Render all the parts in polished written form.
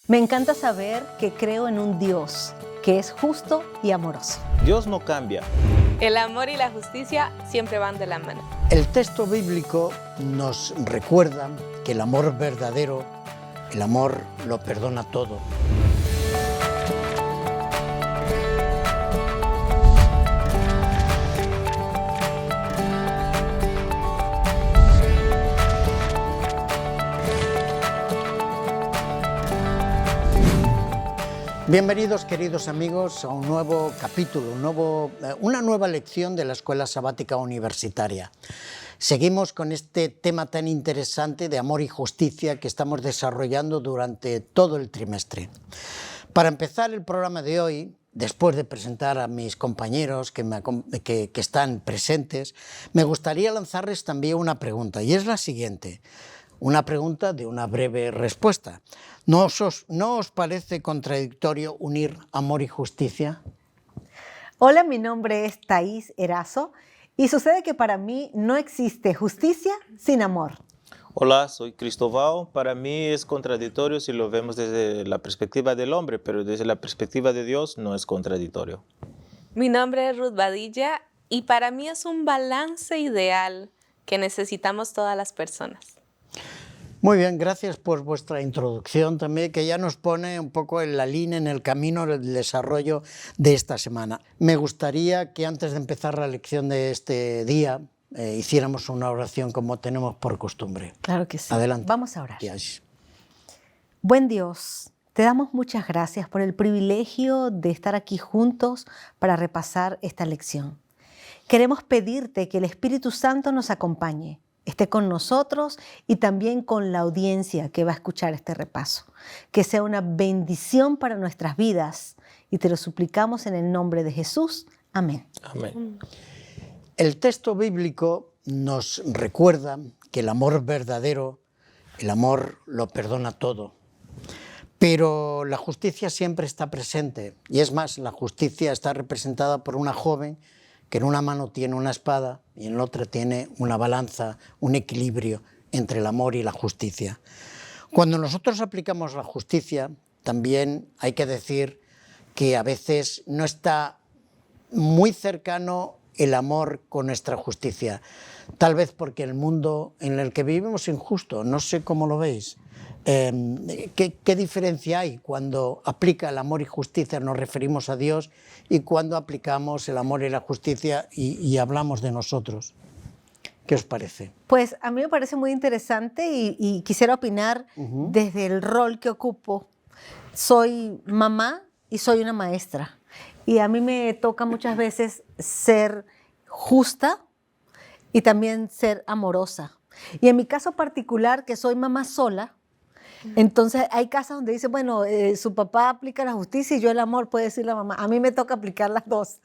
Me encanta saber que creo en un Dios que es justo y amoroso. Dios no cambia. El amor y la justicia siempre van de la mano. El texto bíblico nos recuerda que el amor verdadero, el amor lo perdona todo. Bienvenidos, queridos amigos, a un nuevo capítulo, una nueva lección de la Escuela Sabática Universitaria. Seguimos con este tema tan interesante de amor y justicia que estamos desarrollando durante todo el trimestre. Para empezar el programa de hoy, después de presentar a mis compañeros que están presentes, me gustaría lanzarles también una pregunta, y es la siguiente. Una pregunta de una breve respuesta. ¿No os parece contradictorio unir amor y justicia? Hola, mi nombre es Thais Erazo y sucede que para mí no existe justicia sin amor. Hola, soy Cristóbal. Para mí es contradictorio si lo vemos desde la perspectiva del hombre, pero desde la perspectiva de Dios no es contradictorio. Mi nombre es Ruth Badilla y para mí es un balance ideal que necesitamos todas las personas. Muy bien, gracias por vuestra introducción también, que ya nos pone un poco en la línea, en el camino del desarrollo de esta semana. Me gustaría que antes de empezar la lección de este día, hiciéramos una oración como tenemos por costumbre. Claro que sí. Adelante. Vamos a orar. Yes. Buen Dios, te damos muchas gracias por el privilegio de estar aquí juntos para repasar esta lección. Queremos pedirte que el Espíritu Santo nos acompañe, esté con nosotros y también con la audiencia que va a escuchar este repaso. Que sea una bendición para nuestras vidas y te lo suplicamos en el nombre de Jesús. Amén. Amén. El texto bíblico nos recuerda que el amor verdadero, el amor lo perdona todo. Pero la justicia siempre está presente. Y es más, la justicia está representada por una joven que en una mano tiene una espada y en la otra tiene una balanza, un equilibrio entre el amor y la justicia. Cuando nosotros aplicamos la justicia, también hay que decir que a veces no está muy cercano el amor con nuestra justicia. Tal vez porque el mundo en el que vivimos es injusto, no sé cómo lo veis. ¿Qué diferencia hay cuando aplica el amor y justicia, nos referimos a Dios, y cuando aplicamos el amor y la justicia y hablamos de nosotros? ¿Qué os parece? Pues a mí me parece muy interesante y quisiera opinar desde el rol que ocupo. Soy mamá y soy una maestra. Y a mí me toca muchas veces ser justa y también ser amorosa. Y en mi caso particular, que soy mamá sola, entonces hay casos donde dice, bueno, su papá aplica la justicia y yo el amor, puede decir la mamá. A mí me toca aplicar las dos.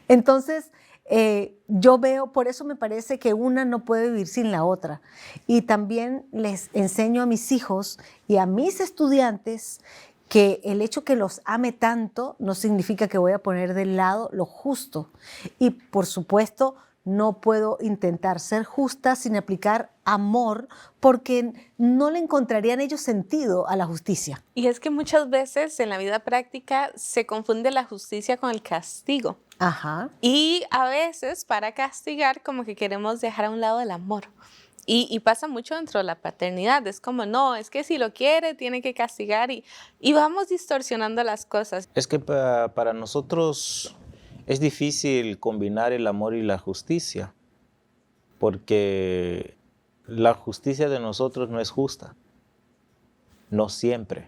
Entonces, yo veo, por eso me parece que una no puede vivir sin la otra. Y también les enseño a mis hijos y a mis estudiantes que el hecho que los ame tanto no significa que voy a poner de lado lo justo. Y por supuesto, no puedo intentar ser justa sin aplicar amor, porque no le encontrarían ellos sentido a la justicia. Y es que muchas veces en la vida práctica se confunde la justicia con el castigo. Ajá. Y a veces para castigar como que queremos dejar a un lado el amor. Y pasa mucho dentro de la paternidad. Es como, no, es que si lo quiere, tiene que castigar. Y vamos distorsionando las cosas. Es que para nosotros es difícil combinar el amor y la justicia, porque la justicia de nosotros no es justa, no siempre.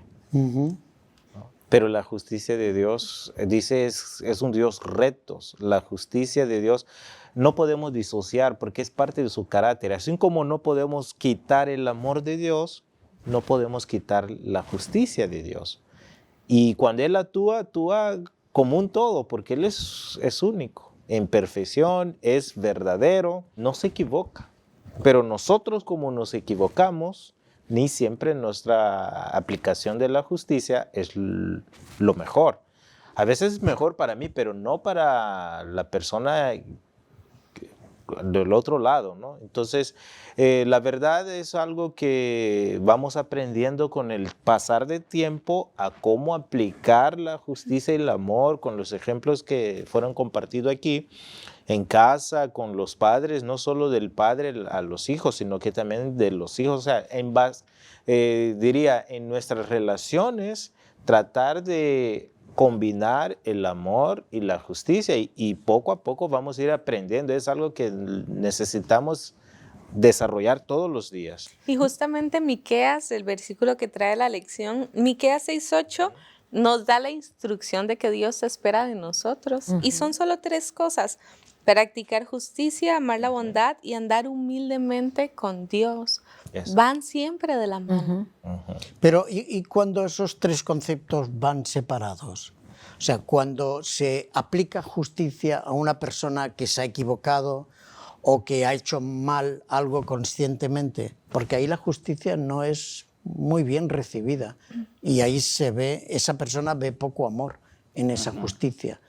Pero la justicia de Dios, dice, es un Dios recto. La justicia de Dios no podemos disociar porque es parte de su carácter. Así como no podemos quitar el amor de Dios, no podemos quitar la justicia de Dios. Y cuando Él actúa como un todo, porque Él es único. En perfección, es verdadero, no se equivoca. Pero nosotros, como nos equivocamos, ni siempre nuestra aplicación de la justicia es lo mejor. A veces es mejor para mí, pero no para la persona del otro lado, ¿no? Entonces, la verdad es algo que vamos aprendiendo con el pasar de tiempo a cómo aplicar la justicia y el amor con los ejemplos que fueron compartidos aquí en casa, con los padres, no solo del padre a los hijos, sino que también de los hijos, o sea, diría, en nuestras relaciones, tratar de combinar el amor y la justicia y poco a poco vamos a ir aprendiendo. Es algo que necesitamos desarrollar todos los días. Y justamente Miqueas, el versículo que trae la lección, Miqueas 6:8, nos da la instrucción de que Dios espera de nosotros. Y son solo 3 cosas: practicar justicia, amar la bondad y andar humildemente con Dios. Yes. Van siempre de la mano. Pero, ¿y cuando esos 3 conceptos van separados? O sea, cuando se aplica justicia a una persona que se ha equivocado o que ha hecho mal algo conscientemente, porque ahí la justicia no es muy bien recibida y ahí se ve, esa persona ve poco amor en esa justicia.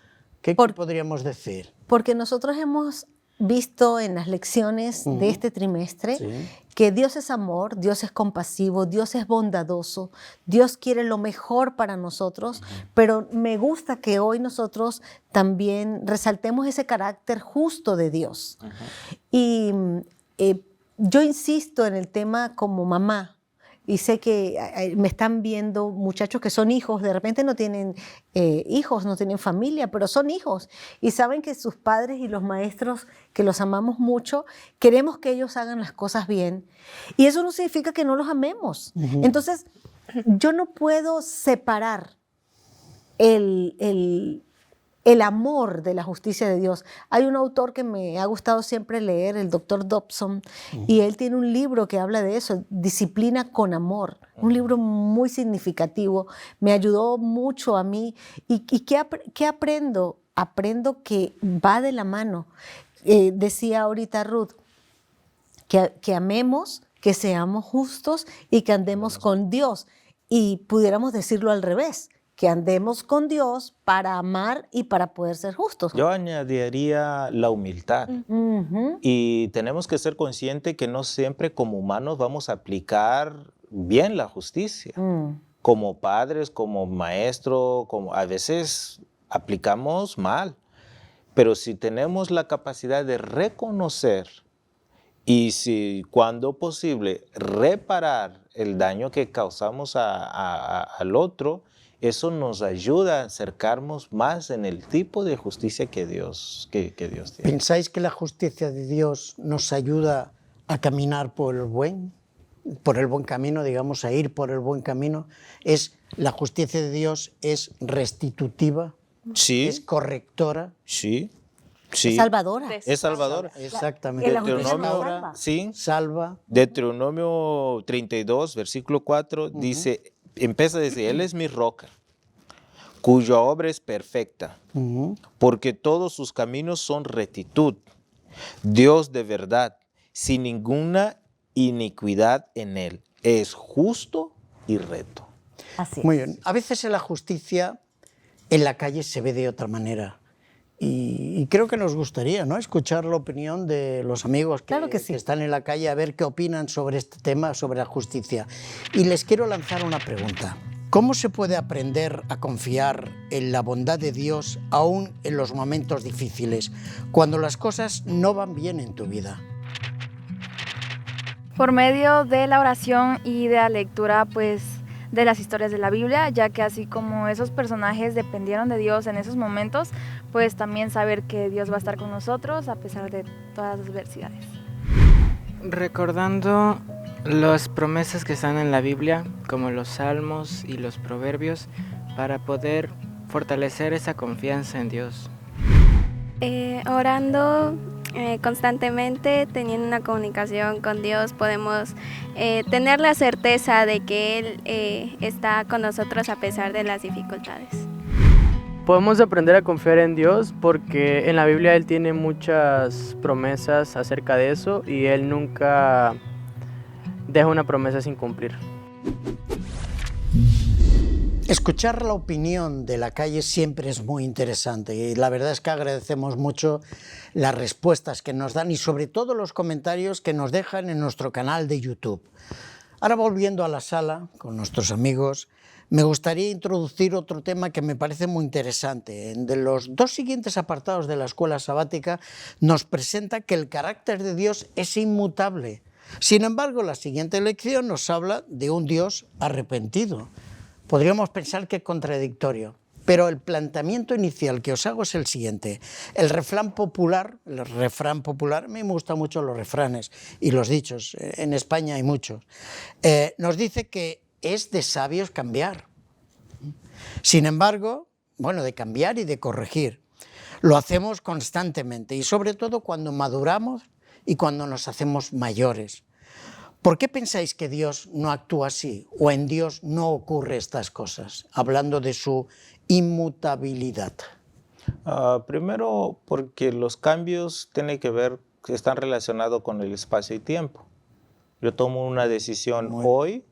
¿Qué podríamos decir? Porque nosotros hemos visto en las lecciones de este trimestre que Dios es amor, Dios es compasivo, Dios es bondadoso, Dios quiere lo mejor para nosotros, pero me gusta que hoy nosotros también resaltemos ese carácter justo de Dios. Y yo insisto en el tema como mamá, y sé que me están viendo muchachos que son hijos, de repente no tienen hijos, no tienen familia, pero son hijos y saben que sus padres y los maestros, que los amamos mucho, queremos que ellos hagan las cosas bien. Y eso no significa que no los amemos. Entonces, yo no puedo separar el amor de la justicia de Dios. Hay un autor que me ha gustado siempre leer, el Dr. Dobson, y él tiene un libro que habla de eso, Disciplina con Amor, un libro muy significativo, me ayudó mucho a mí. ¿Y qué aprendo? Aprendo que va de la mano. Decía ahorita Ruth, que amemos, que seamos justos y que andemos con Dios. Y pudiéramos decirlo al revés, que andemos con Dios para amar y para poder ser justos. Yo añadiría la humildad. Y tenemos que ser conscientes que no siempre como humanos vamos a aplicar bien la justicia. Como padres, como maestros, a veces aplicamos mal. Pero si tenemos la capacidad de reconocer y si cuando posible reparar el daño que causamos al otro, eso nos ayuda a acercarnos más en el tipo de justicia que Dios tiene. ¿Pensáis que la justicia de Dios nos ayuda a caminar por el buen camino, digamos, a ir por el buen camino? ¿La justicia de Dios es restitutiva? Sí. ¿Es correctora? Sí. Es salvadora. Es salvadora. Exactamente. Deuteronomio, sí. Salva. Deuteronomio 32, versículo 4, dice, empieza a decir, Él es mi roca, cuya obra es perfecta, porque todos sus caminos son rectitud, Dios de verdad, sin ninguna iniquidad en Él, es justo y recto. Así es. Muy bien. A veces en la justicia, en la calle se ve de otra manera. Y creo que nos gustaría, ¿no?, escuchar la opinión de los amigos Claro que sí. que están en la calle, a ver qué opinan sobre este tema, sobre la justicia. Y les quiero lanzar una pregunta. ¿Cómo se puede aprender a confiar en la bondad de Dios aún en los momentos difíciles, cuando las cosas no van bien en tu vida? Por medio de la oración y de la lectura, pues, de las historias de la Biblia, ya que así como esos personajes dependieron de Dios en esos momentos, pues también saber que Dios va a estar con nosotros a pesar de todas las adversidades. Recordando las promesas que están en la Biblia, como los Salmos y los Proverbios, para poder fortalecer esa confianza en Dios. Orando constantemente, teniendo una comunicación con Dios, podemos tener la certeza de que Él está con nosotros a pesar de las dificultades. Podemos aprender a confiar en Dios porque en la Biblia Él tiene muchas promesas acerca de eso y Él nunca deja una promesa sin cumplir. Escuchar la opinión de la calle siempre es muy interesante y la verdad es que agradecemos mucho las respuestas que nos dan y sobre todo los comentarios que nos dejan en nuestro canal de YouTube. Ahora, volviendo a la sala con nuestros amigos, me gustaría introducir otro tema que me parece muy interesante. De los 2 siguientes apartados de la escuela sabática nos presenta que el carácter de Dios es inmutable. Sin embargo, la siguiente lección nos habla de un Dios arrepentido. Podríamos pensar que es contradictorio, pero el planteamiento inicial que os hago es el siguiente. El refrán popular, a mí me gustan mucho los refranes y los dichos, en España hay muchos, nos dice que es de sabios cambiar. Sin embargo, bueno, de cambiar y de corregir. Lo hacemos constantemente y sobre todo cuando maduramos y cuando nos hacemos mayores. ¿Por qué pensáis que Dios no actúa así o en Dios no ocurre estas cosas? Hablando de su inmutabilidad. Primero, porque los cambios tienen que ver, están relacionados con el espacio y tiempo. Yo tomo una decisión hoy,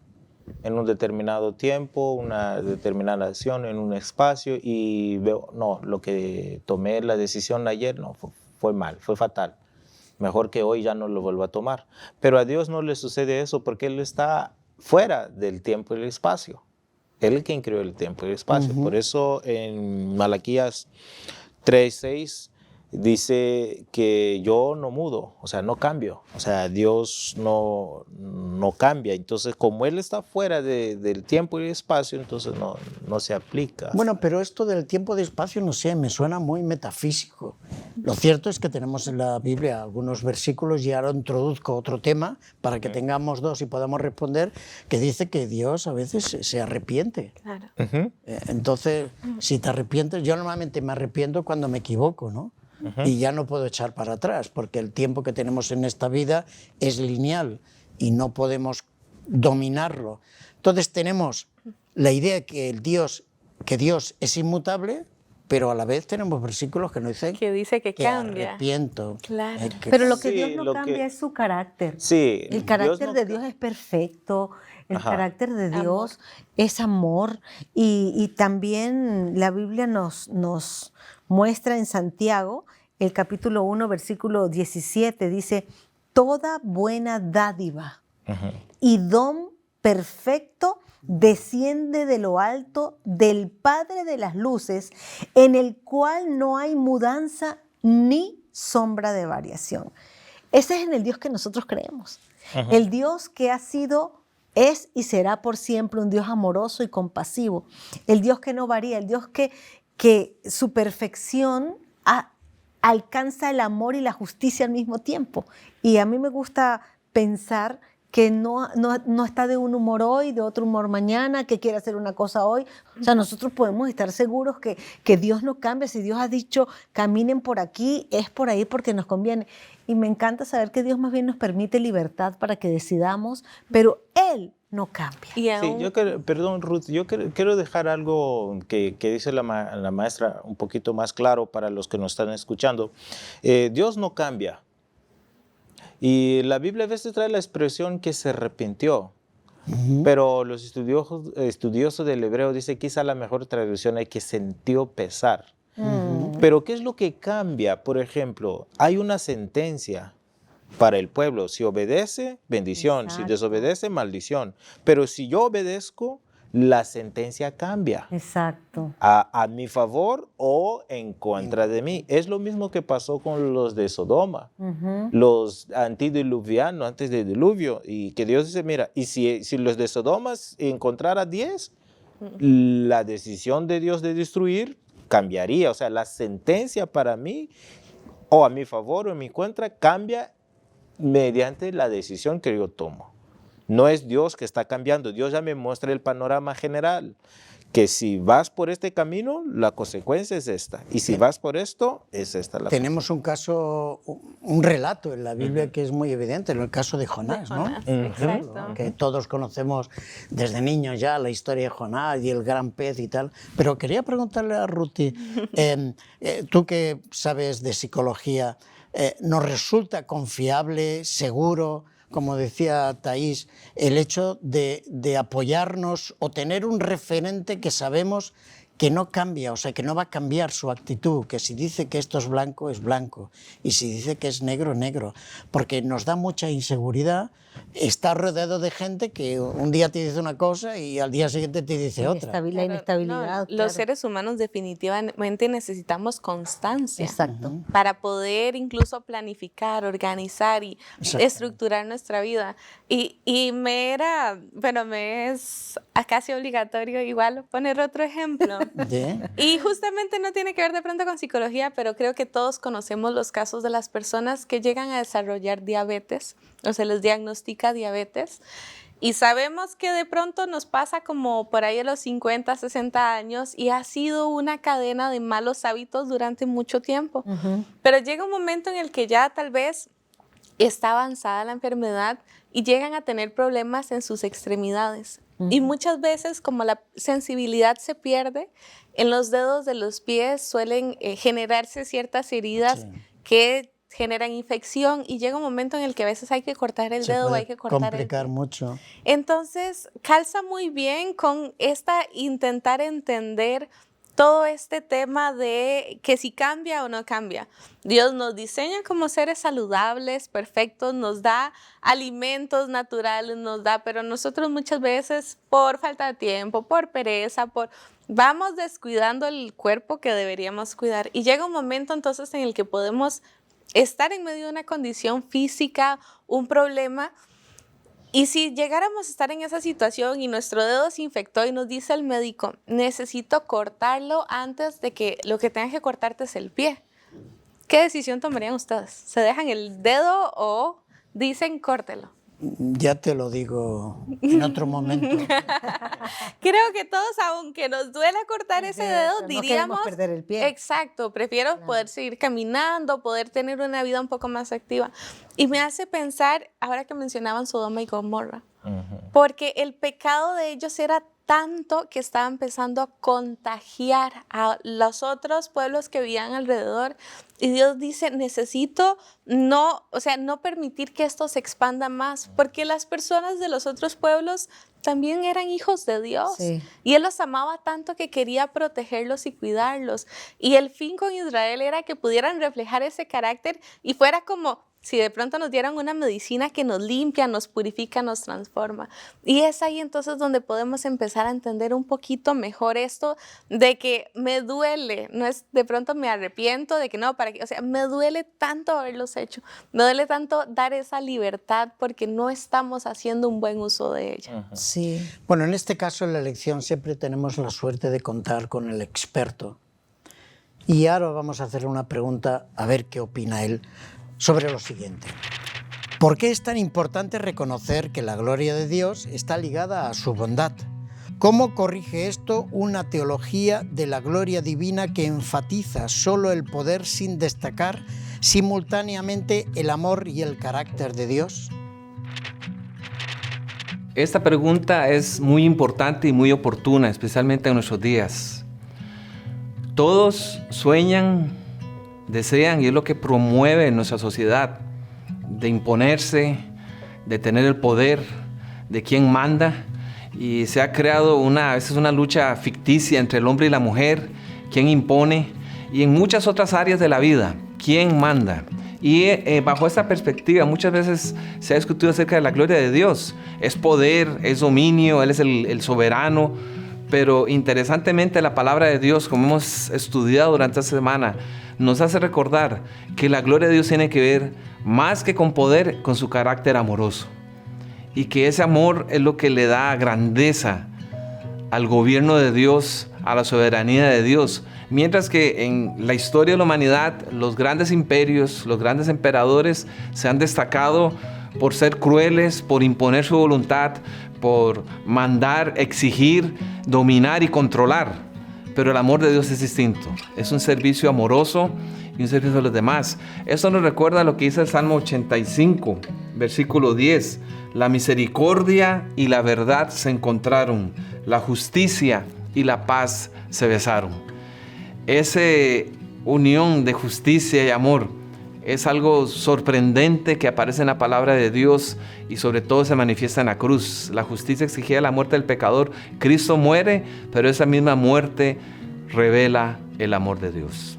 en un determinado tiempo, una determinada acción en un espacio y veo, no, lo que tomé la decisión ayer no, fue mal, fue fatal. Mejor que hoy ya no lo vuelva a tomar. Pero a Dios no le sucede eso porque Él está fuera del tiempo y el espacio. Él es quien creó el tiempo y el espacio. Por eso en Malaquías 3:6 dice que yo no mudo, o sea, no cambio. O sea, Dios no cambia. Entonces, como Él está fuera del tiempo y el espacio, entonces no se aplica. Bueno, pero esto del tiempo y espacio, no sé, me suena muy metafísico. Lo cierto es que tenemos en la Biblia algunos versículos, y ahora introduzco otro tema para que tengamos dos y podamos responder, que dice que Dios a veces se arrepiente. Claro. Entonces, si te arrepientes, yo normalmente me arrepiento cuando me equivoco, ¿no? Y ya no puedo echar para atrás, porque el tiempo que tenemos en esta vida es lineal y no podemos dominarlo. Entonces tenemos la idea que Dios es inmutable, pero a la vez tenemos versículos que nos dicen Que dice que cambia. arrepiento. Claro. Pero lo que Sí, Dios no lo cambia que- es su carácter. Sí, El carácter no de Dios es perfecto, el Ajá. carácter de Dios es amor y también la Biblia nos muestra en Santiago, el capítulo 1, versículo 17, dice, toda buena dádiva y don perfecto desciende de lo alto del Padre de las luces, en el cual no hay mudanza ni sombra de variación. Ese es en el Dios que nosotros creemos. El Dios que ha sido, es y será por siempre un Dios amoroso y compasivo. El Dios que no varía, el Dios que su perfección alcanza el amor y la justicia al mismo tiempo. Y a mí me gusta pensar que no está de un humor hoy, de otro humor mañana, que quiere hacer una cosa hoy. O sea, nosotros podemos estar seguros que Dios no cambia. Si Dios ha dicho, caminen por aquí, es por ahí porque nos conviene. Y me encanta saber que Dios más bien nos permite libertad para que decidamos, pero Él no cambia. Y Sí, aún, perdón, Ruth, yo quiero dejar algo que dice la maestra un poquito más claro para los que nos están escuchando. Dios no cambia. Y la Biblia a veces trae la expresión que se arrepintió. Pero los estudiosos del hebreo dicen que quizá la mejor traducción es que sintió pesar. Pero ¿qué es lo que cambia? Por ejemplo, hay una sentencia para el pueblo. Si obedece, bendición. Exacto. Si desobedece, maldición. Pero si yo obedezco, la sentencia cambia Exacto. a mi favor o en contra de mí. Es lo mismo que pasó con los de Sodoma, los antediluvianos, antes del diluvio, y que Dios dice, mira, y si los de Sodoma encontrara 10, la decisión de Dios de destruir cambiaría. O sea, la sentencia para mí, o a mi favor o en mi contra, cambia mediante la decisión que yo tomo. No es Dios que está cambiando. Dios ya me muestra el panorama general. Que si vas por este camino, la consecuencia es esta. Y si vas por esto, es esta la Tenemos un caso, un relato en la Biblia que es muy evidente, en el caso de Jonás, ¿no? Exacto. Que todos conocemos desde niños ya la historia de Jonás y el gran pez y tal. Pero quería preguntarle a Ruti, tú que sabes de psicología, ¿nos resulta confiable, seguro, como decía Thais, el hecho de apoyarnos o tener un referente que sabemos que no cambia, o sea, que no va a cambiar su actitud, que si dice que esto es blanco y si dice que es negro, negro, porque nos da mucha inseguridad estar rodeado de gente que un día te dice una cosa y al día siguiente te dice otra. La inestabilidad. No, los seres humanos definitivamente necesitamos constancia. Exacto. Para poder incluso planificar, organizar y Exacto. estructurar nuestra vida. Y me es casi obligatorio igual poner otro ejemplo. Y justamente no tiene que ver de pronto con psicología, pero creo que todos conocemos los casos de las personas que llegan a desarrollar diabetes o se les diagnostica diabetes. Y sabemos que de pronto nos pasa como por ahí a los 50, 60 años y ha sido una cadena de malos hábitos durante mucho tiempo. Pero llega un momento en el que ya tal vez está avanzada la enfermedad y llegan a tener problemas en sus extremidades. Y muchas veces, como la sensibilidad se pierde, en los dedos de los pies suelen generarse ciertas heridas que generan infección y llega un momento en el que a veces hay que cortar el dedo, hay que cortar complicar mucho. Entonces, calza muy bien con intentar entender todo este tema de que si cambia o no cambia. Dios nos diseña como seres saludables, perfectos, nos da alimentos naturales, pero nosotros muchas veces por falta de tiempo, por pereza, vamos descuidando el cuerpo que deberíamos cuidar. Y llega un momento entonces en el que podemos estar en medio de una condición física, un problema. Y si llegáramos a estar en esa situación y nuestro dedo se infectó y nos dice el médico, necesito cortarlo antes de que lo que tengas que cortarte es el pie, ¿qué decisión tomarían ustedes? ¿Se dejan el dedo o dicen córtelo? Ya te lo digo en otro momento. Creo que todos, aunque nos duela cortar ese dedo, diríamos, no perder el pie. Exacto, prefiero poder seguir caminando, poder tener una vida un poco más activa. Y me hace pensar, ahora que mencionaban Sodoma y Gomorra, porque el pecado de ellos era tanto que estaba empezando a contagiar a los otros pueblos que vivían alrededor. Y Dios dice, necesito no permitir que esto se expanda más, porque las personas de los otros pueblos también eran hijos de Dios. Sí. Y Él los amaba tanto que quería protegerlos y cuidarlos. Y el fin con Israel era que pudieran reflejar ese carácter y fuera como si de pronto nos dieran una medicina que nos limpia, nos purifica, nos transforma. Y es ahí entonces donde podemos empezar a entender un poquito mejor esto de que me duele, no es de pronto me arrepiento de que no, me duele tanto haberlos hecho, me duele tanto dar esa libertad porque no estamos haciendo un buen uso de ella. Sí. Bueno, en este caso en la elección siempre tenemos la suerte de contar con el experto. Y ahora vamos a hacerle una pregunta a ver qué opina él sobre lo siguiente. ¿Por qué es tan importante reconocer que la gloria de Dios está ligada a su bondad? ¿Cómo corrige esto una teología de la gloria divina que enfatiza solo el poder sin destacar simultáneamente el amor y el carácter de Dios? Esta pregunta es muy importante y muy oportuna, especialmente en nuestros días. Todos sueñan, desean, y es lo que promueve nuestra sociedad, de imponerse, de tener el poder de quien manda, y se ha creado a veces una lucha ficticia entre el hombre y la mujer, quién impone, y en muchas otras áreas de la vida, quién manda. Y bajo esta perspectiva muchas veces se ha discutido acerca de la gloria de Dios. Es poder, es dominio, Él es el soberano, pero interesantemente la palabra de Dios, como hemos estudiado durante esta semana, nos hace recordar que la gloria de Dios tiene que ver más que con poder, con su carácter amoroso. Y que ese amor es lo que le da grandeza al gobierno de Dios, a la soberanía de Dios. Mientras que en la historia de la humanidad, los grandes imperios, los grandes emperadores se han destacado por ser crueles, por imponer su voluntad, por mandar, exigir, dominar y controlar. Pero el amor de Dios es distinto. Es un servicio amoroso y un servicio a los demás. Esto nos recuerda lo que dice el Salmo 85, versículo 10. La misericordia y la verdad se encontraron, la justicia y la paz se besaron. Esa unión de justicia y amor es algo sorprendente que aparece en la palabra de Dios y sobre todo se manifiesta en la cruz. La justicia exigía la muerte del pecador. Cristo muere, pero esa misma muerte revela el amor de Dios.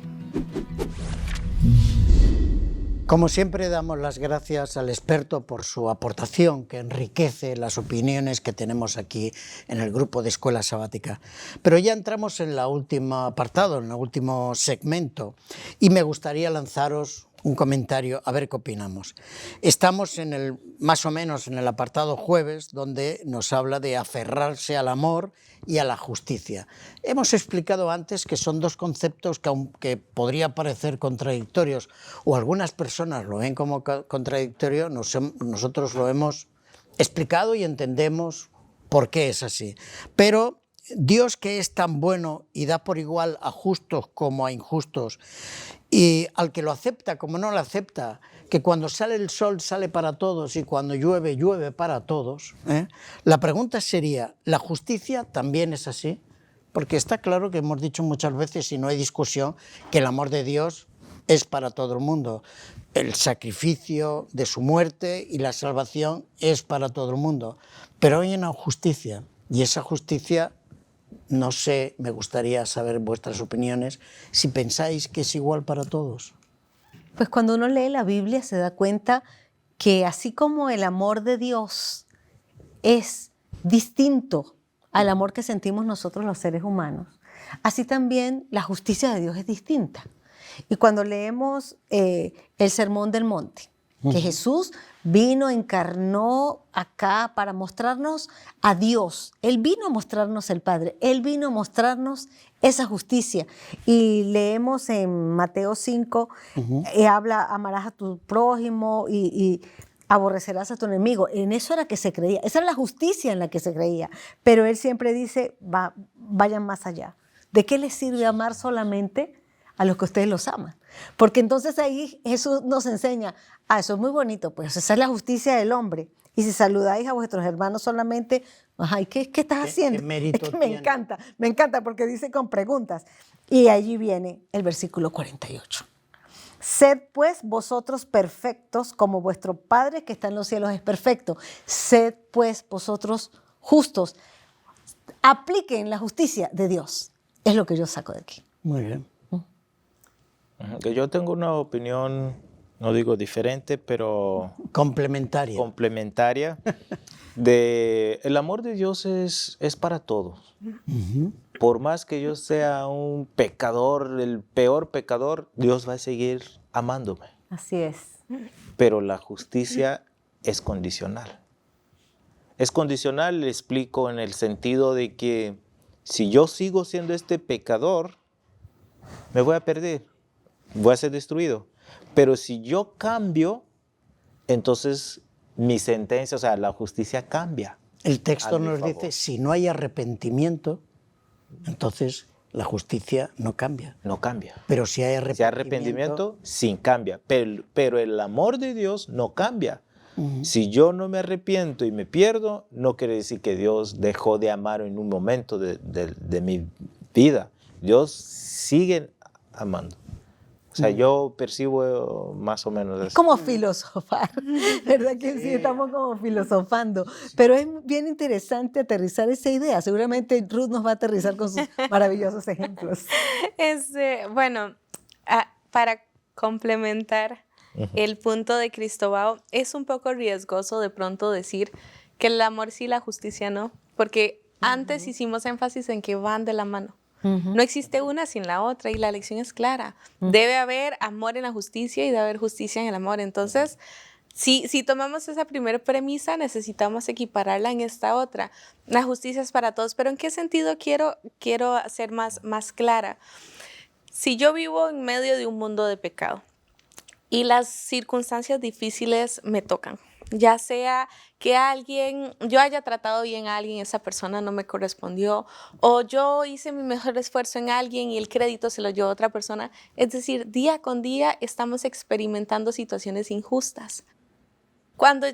Como siempre, damos las gracias al experto por su aportación que enriquece las opiniones que tenemos aquí en el grupo de Escuela Sabática. Pero ya entramos en el último apartado, en el último segmento, y me gustaría lanzaros un comentario, a ver qué opinamos. Estamos más o menos en el apartado jueves, donde nos habla de aferrarse al amor y a la justicia. Hemos explicado antes que son dos conceptos que, aunque podría parecer contradictorios, o algunas personas lo ven como contradictorio, nosotros lo hemos explicado y entendemos por qué es así. Pero Dios, que es tan bueno y da por igual a justos como a injustos, y al que lo acepta como no lo acepta, que cuando sale el sol sale para todos y cuando llueve, llueve para todos, la pregunta sería, ¿la justicia también es así? Porque está claro que hemos dicho muchas veces, y no hay discusión, que el amor de Dios es para todo el mundo. El sacrificio de su muerte y la salvación es para todo el mundo. Pero hay una justicia, y esa justicia, no sé, me gustaría saber vuestras opiniones, si pensáis que es igual para todos. Pues cuando uno lee la Biblia se da cuenta que así como el amor de Dios es distinto al amor que sentimos nosotros los seres humanos, así también la justicia de Dios es distinta. Y cuando leemos el Sermón del Monte, que Jesús vino, encarnó acá para mostrarnos a Dios. Él vino a mostrarnos el Padre. Él vino a mostrarnos esa justicia. Y leemos en Mateo 5, habla, amarás a tu prójimo y aborrecerás a tu enemigo. En eso era que se creía. Esa era la justicia en la que se creía. Pero Él siempre dice, vayan más allá. ¿De qué les sirve amar solamente a los que ustedes los aman? Porque entonces ahí Jesús nos enseña, eso es muy bonito, pues esa es la justicia del hombre. Y si saludáis a vuestros hermanos solamente, ay, ¿qué estás haciendo? ¿Qué mérito es que tiene? me encanta porque dice con preguntas. Y allí viene el versículo 48. Sed pues vosotros perfectos como vuestro Padre que está en los cielos es perfecto. Sed pues vosotros justos. Apliquen la justicia de Dios. Es lo que yo saco de aquí. Muy bien. Que yo tengo una opinión, no digo diferente, pero Complementaria. complementaria. El amor de Dios es para todos. Por más que yo sea un pecador, el peor pecador, Dios va a seguir amándome. Así es. Pero la justicia es condicional. Es condicional, le explico, en el sentido de que si yo sigo siendo este pecador, me voy a perder, voy a ser destruido. Pero si yo cambio, entonces mi sentencia, o sea, la justicia cambia. El texto a mi nos favor. dice, si no hay arrepentimiento, entonces la justicia no cambia. No cambia. Pero si hay arrepentimiento, Si hay arrepentimiento, sí cambia. Pero el amor de Dios no cambia. Si yo no me arrepiento y me pierdo, no quiere decir que Dios dejó de amar en un momento de mi vida. Dios sigue amando. O sea, yo percibo más o menos eso. Es como filosofar, ¿verdad que sí? Estamos como filosofando. Pero es bien interesante aterrizar esa idea. Seguramente Ruth nos va a aterrizar con sus maravillosos ejemplos. Bueno, para complementar el punto de Cristóbal, es un poco riesgoso de pronto decir que el amor sí, la justicia no, porque antes hicimos énfasis en que van de la mano. No existe una sin la otra y la lección es clara. Debe haber amor en la justicia y debe haber justicia en el amor. Entonces, si tomamos esa primera premisa, necesitamos equipararla en esta otra. La justicia es para todos, pero ¿en qué sentido quiero ser más clara? Si yo vivo en medio de un mundo de pecado y las circunstancias difíciles me tocan, ya sea que yo haya tratado bien a alguien, esa persona no me correspondió, o yo hice mi mejor esfuerzo en alguien y el crédito se lo llevó otra persona. Es decir, día con día estamos experimentando situaciones injustas. Cuando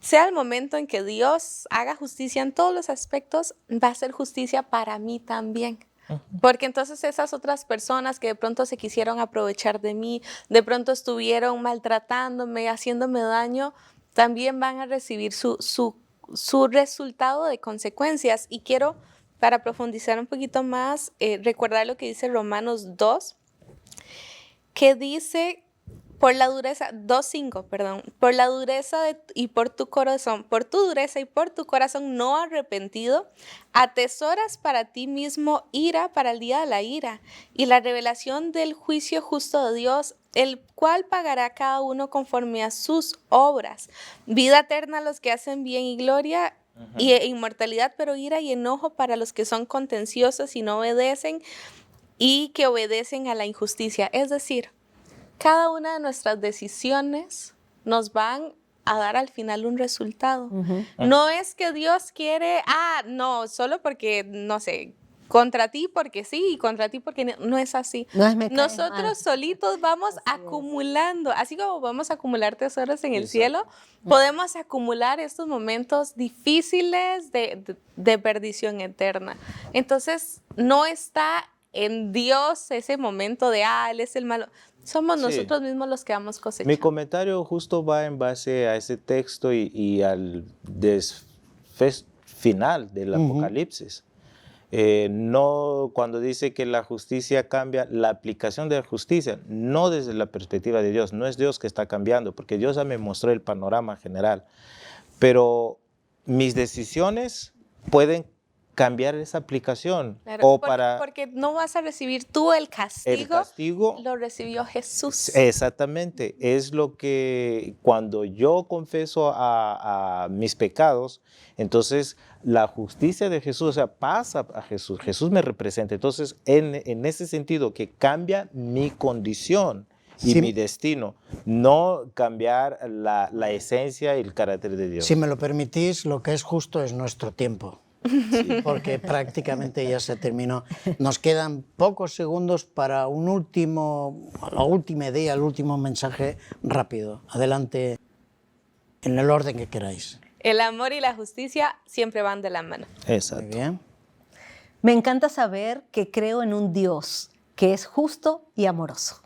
sea el momento en que Dios haga justicia en todos los aspectos, va a ser justicia para mí también. Porque entonces esas otras personas que de pronto se quisieron aprovechar de mí, de pronto estuvieron maltratándome, haciéndome daño, también van a recibir su resultado de consecuencias. Y quiero, para profundizar un poquito más, recordar lo que dice Romanos 2, que dice, por la dureza, 2:5, perdón, por la dureza y por tu corazón, por tu dureza y por tu corazón no arrepentido, atesoras para ti mismo ira para el día de la ira y la revelación del juicio justo de Dios, el cual pagará a cada uno conforme a sus obras. Vida eterna a los que hacen bien y gloria e inmortalidad, pero ira y enojo para los que son contenciosos y no obedecen y que obedecen a la injusticia. Es decir, cada una de nuestras decisiones nos van a dar al final un resultado. No es que Dios quiere, no, solo porque, no sé, contra ti porque sí y contra ti porque no, no es así. No es Nosotros solitos vamos acumulando, así como vamos a acumular tesoros en el cielo, podemos acumular estos momentos difíciles de perdición eterna. Entonces, no está en Dios ese momento de, Él es el malo. Somos nosotros mismos los que vamos cosechando. Mi comentario justo va en base a ese texto y al final del Apocalipsis. No cuando dice que la justicia cambia, la aplicación de la justicia, no desde la perspectiva de Dios, no es Dios que está cambiando, porque Dios ya me mostró el panorama general, pero mis decisiones pueden cambiar esa aplicación. Claro, porque no vas a recibir tú el castigo, el castigo lo recibió Jesús. Exactamente, es lo que cuando yo confeso a mis pecados, entonces la justicia de Jesús, o sea, pasa a Jesús, Jesús me representa, entonces en ese sentido que cambia mi condición y mi destino, no cambiar la esencia y el carácter de Dios. Si me lo permitís, lo que es justo es nuestro tiempo. Sí, porque prácticamente ya se terminó. Nos quedan pocos segundos para la última idea, el último mensaje rápido. Adelante, en el orden que queráis. El amor y la justicia siempre van de la mano. Exacto. Muy bien. Me encanta saber que creo en un Dios que es justo y amoroso.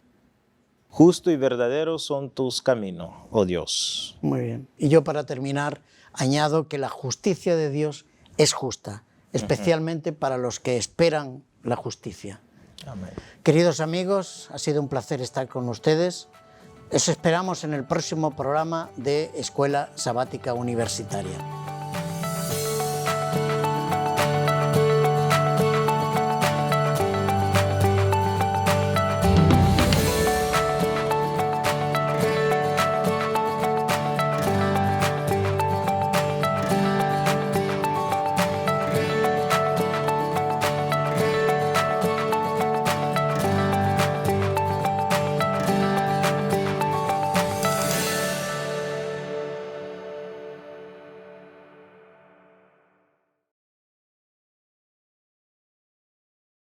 Justo y verdadero son tus caminos, oh Dios. Muy bien. Y yo para terminar añado que la justicia de Dios es justa, especialmente para los que esperan la justicia. Amén. Queridos amigos, ha sido un placer estar con ustedes. Os esperamos en el próximo programa de Escuela Sabática Universitaria.